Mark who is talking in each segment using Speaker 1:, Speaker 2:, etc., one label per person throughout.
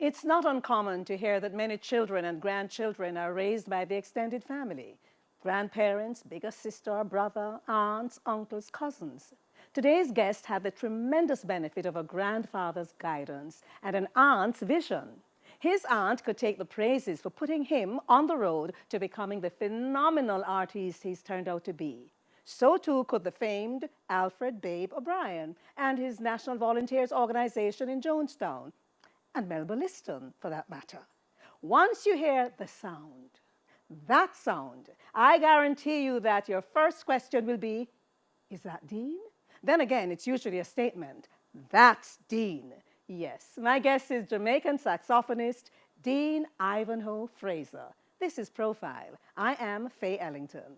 Speaker 1: It's not uncommon to hear that many children and grandchildren are raised by the extended family. Grandparents, bigger sister or brother, aunts, uncles, cousins. Today's guest had the tremendous benefit of a grandfather's guidance and an aunt's vision. His aunt could take the praises for putting him on the road to becoming the phenomenal artist he's turned out to be. So too could the famed Alfred Babe O'Brien and his National Volunteers Organization in Jonestown, and Melba Liston, for that matter. Once you hear the sound, that sound, I guarantee you that your first question will be, is that Dean? Then again, it's usually a statement, that's Dean. Yes, my guest is Jamaican saxophonist Dean Ivanhoe Fraser. This is Profile. I am Faye Ellington.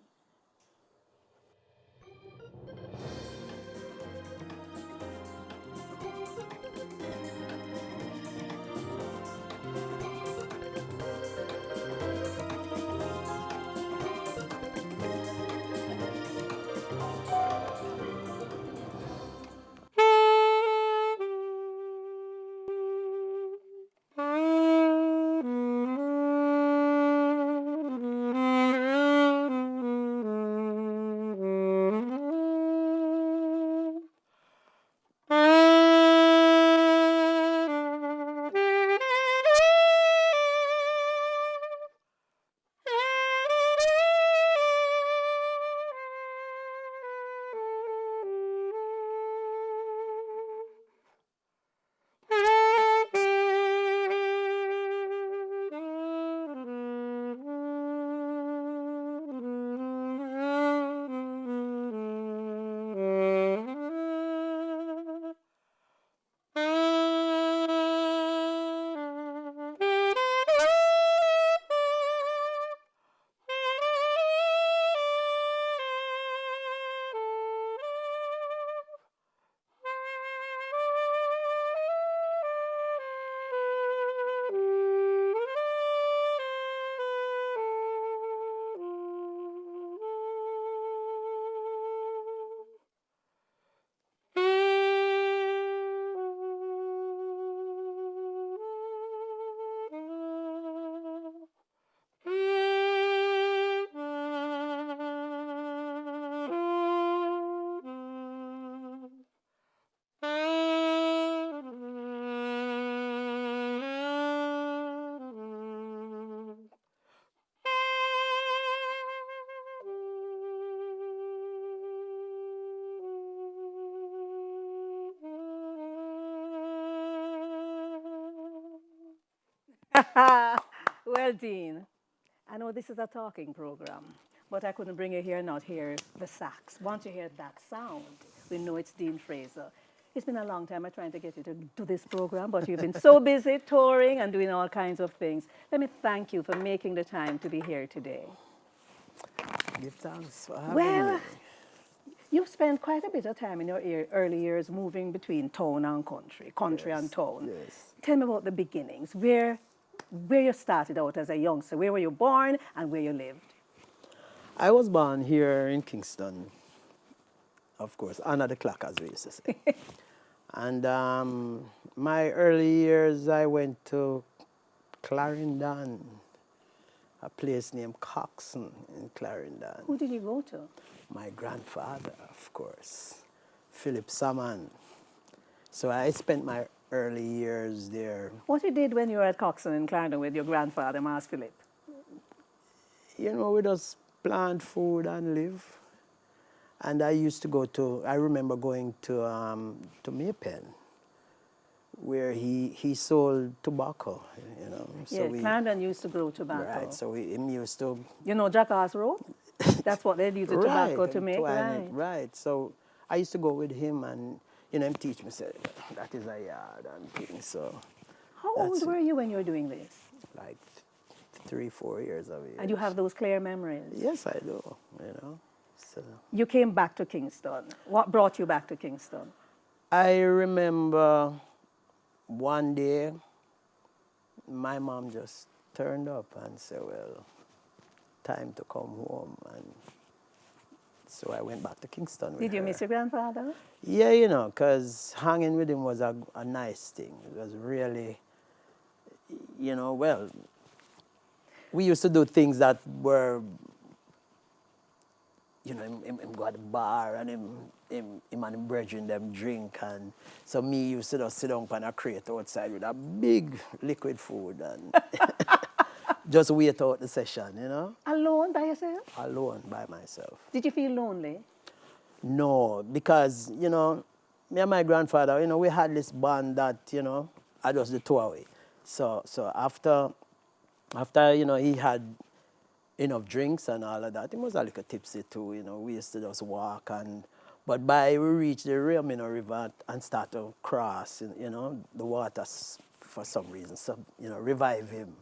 Speaker 1: Well, Dean, I know this is a talking program, but I couldn't bring you here and not hear the sax. Once you hear that sound, we know it's Dean Fraser. It's been a long time I'm trying to get you to do this program, but you've been so busy touring and doing all kinds of things. Let me thank you for making the time to be here today.
Speaker 2: Give thanks for having
Speaker 1: Well,
Speaker 2: me.
Speaker 1: you've spent quite a bit of time in your early years moving between town and country, country and
Speaker 2: Yes,
Speaker 1: town.
Speaker 2: yes.
Speaker 1: Tell me about the beginnings, where you started out as a youngster, where were you born and where you lived?
Speaker 2: I was born here in Kingston, of course, under the clock, as we used to say. And my early years, I went to Clarendon, a place named Coxon in Clarendon.
Speaker 1: Who did you go to?
Speaker 2: My grandfather, of course, Philip Salmon. So I spent my early years there.
Speaker 1: What you did when you were at Coxon in Clarendon with your grandfather, Mas Philip?
Speaker 2: You know, we just plant food and live. And I used to go to, I remember going to Maypen, where he sold tobacco, you know.
Speaker 1: Yeah, Clarendon used to grow tobacco.
Speaker 2: Right, so him used to...
Speaker 1: You know Jackass Road? That's what they use the tobacco to make, right?
Speaker 2: Right, so I used to go with him and, you know, him teach me, say, that is a yard and things, so...
Speaker 1: How old were you when you were doing this?
Speaker 2: Like 3, 4 years of age.
Speaker 1: And you have those clear memories?
Speaker 2: Yes, I do, you know. So
Speaker 1: You came back to Kingston. What brought you back to Kingston?
Speaker 2: I remember one day, my mom just turned up and said, well, time to come home. And so I went back to Kingston with
Speaker 1: Did you
Speaker 2: her.
Speaker 1: miss your grandfather?
Speaker 2: Yeah, you know, because hanging with him was a nice thing. It was really, you know, well, we used to do things that were, you know, him go at the bar and him and him brethren them drink, and so me used to just sit down on a crate outside with a big liquid food and just wait out the session, you know,
Speaker 1: Alone by yourself?
Speaker 2: alone by myself.
Speaker 1: Did you feel lonely?
Speaker 2: No, because, you know, me and my grandfather, you know, we had this bond that, you know, I just the two away. So after, you know, he had enough drinks and all of that, he was a little tipsy too, you know. We used to just walk, and but by we reached the Ramino River and start to cross, you know, the water for some reason, so, you know, revive him.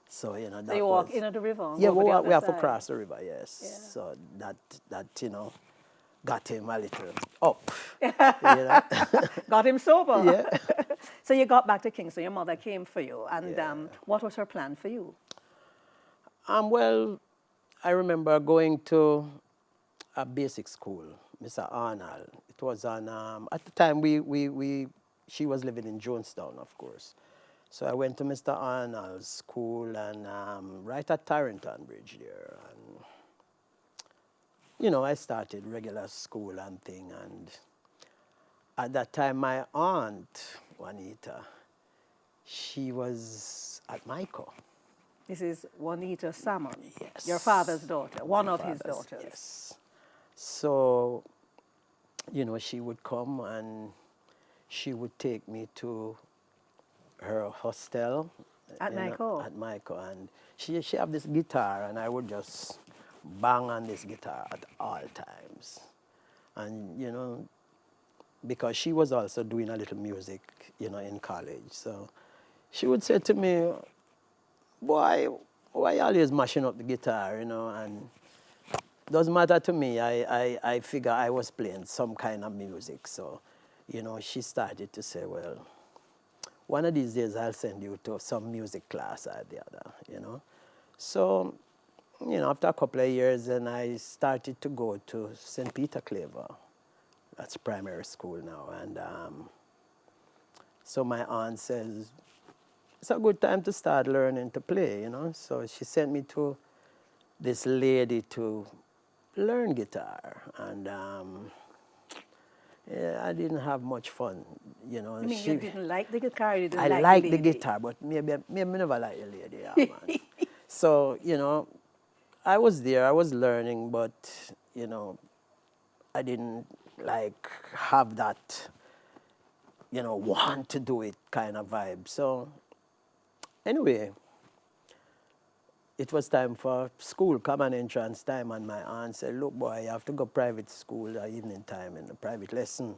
Speaker 2: So, you know, that
Speaker 1: So you walk into the river and
Speaker 2: yeah,
Speaker 1: go over the other
Speaker 2: we have to
Speaker 1: side.
Speaker 2: cross the river, yes.
Speaker 1: Yeah.
Speaker 2: So that, you know, got him a little up. You know?
Speaker 1: Got him sober.
Speaker 2: Yeah.
Speaker 1: So you got back to Kingston. Your mother came for you. And
Speaker 2: Yeah.
Speaker 1: what was her plan for you?
Speaker 2: Well, I remember going to a basic school, Mr. Arnold. It was on, at the time she was living in Jonestown, of course. So I went to Mr. Arnold's school, and right at Tarrington Bridge there. And, you know, I started regular school and thing. And at that time, my aunt, Juanita, she was at Michael.
Speaker 1: This is Juanita Salmon,
Speaker 2: Yes.
Speaker 1: your father's daughter, one
Speaker 2: My
Speaker 1: of his
Speaker 2: father's,
Speaker 1: daughters.
Speaker 2: Yes. So, you know, she would come and she would take me to her hostel.
Speaker 1: At
Speaker 2: you know,
Speaker 1: Michael?
Speaker 2: At Michael. And she have this guitar, and I would just bang on this guitar at all times. And, you know, because she was also doing a little music, you know, in college. So she would say to me, boy, why you always mashing up the guitar, you know? And doesn't matter to me. I figure I was playing some kind of music. So, you know, she started to say, well, one of these days I'll send you to some music class or the other, you know? So, you know, after a couple of years, then I started to go to St. Peter Claver. That's primary school now. And so my aunt says, it's a good time to start learning to play, you know? So she sent me to this lady to learn guitar. And yeah, I didn't have much fun, you know.
Speaker 1: I mean, you didn't like the guitar, you didn't
Speaker 2: I
Speaker 1: like
Speaker 2: like
Speaker 1: the
Speaker 2: the
Speaker 1: lady.
Speaker 2: guitar, but maybe never like the lady, yeah, man. So, you know, I was there, I was learning, but, you know, I didn't like have that, you know, want to do it kind of vibe. So anyway, it was time for school, common entrance time, and my aunt said, look, boy, you have to go private school at evening time in the private lesson,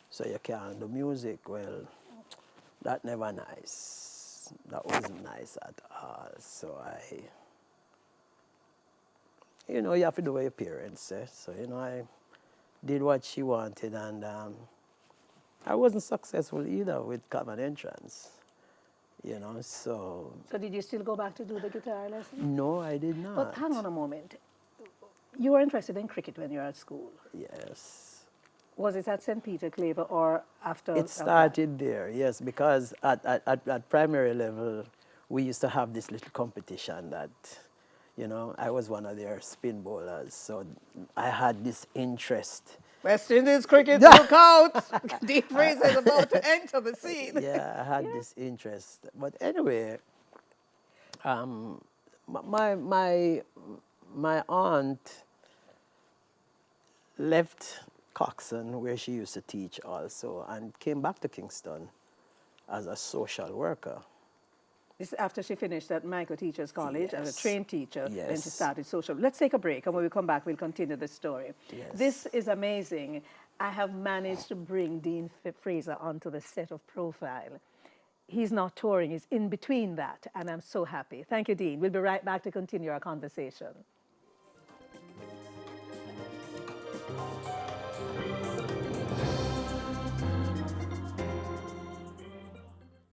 Speaker 2: so you can't do music. Well, that never nice. That wasn't nice at all. So you know, you have to do what your parents say. So, you know, I did what she wanted, and I wasn't successful either with common entrance, you know, so.
Speaker 1: So did you still go back to do the guitar lesson?
Speaker 2: No, I did
Speaker 1: But
Speaker 2: not.
Speaker 1: hang on a moment. You were interested in cricket when you were at school.
Speaker 2: Yes.
Speaker 1: Was it at St. Peter Claver or after?
Speaker 2: It started there, yes, because at primary level, we used to have this little competition that, you know, I was one of their spin bowlers, so I had this interest.
Speaker 1: West Indies cricket, look out! Dean Fraser is about to enter the scene.
Speaker 2: Yeah, I had this interest. But anyway, my aunt left Coxon, where she used to teach also, and came back to Kingston as a social worker.
Speaker 1: This is after she finished at Michael Teachers College as a
Speaker 2: Yes.
Speaker 1: trained teacher, then she
Speaker 2: Yes.
Speaker 1: started social. Let's take a break, and when we come back, we'll continue the story.
Speaker 2: Yes.
Speaker 1: This is amazing. I have managed to bring Dean Fraser onto the set of Profile. He's not touring, he's in between that, and I'm so happy. Thank you, Dean. We'll be right back to continue our conversation.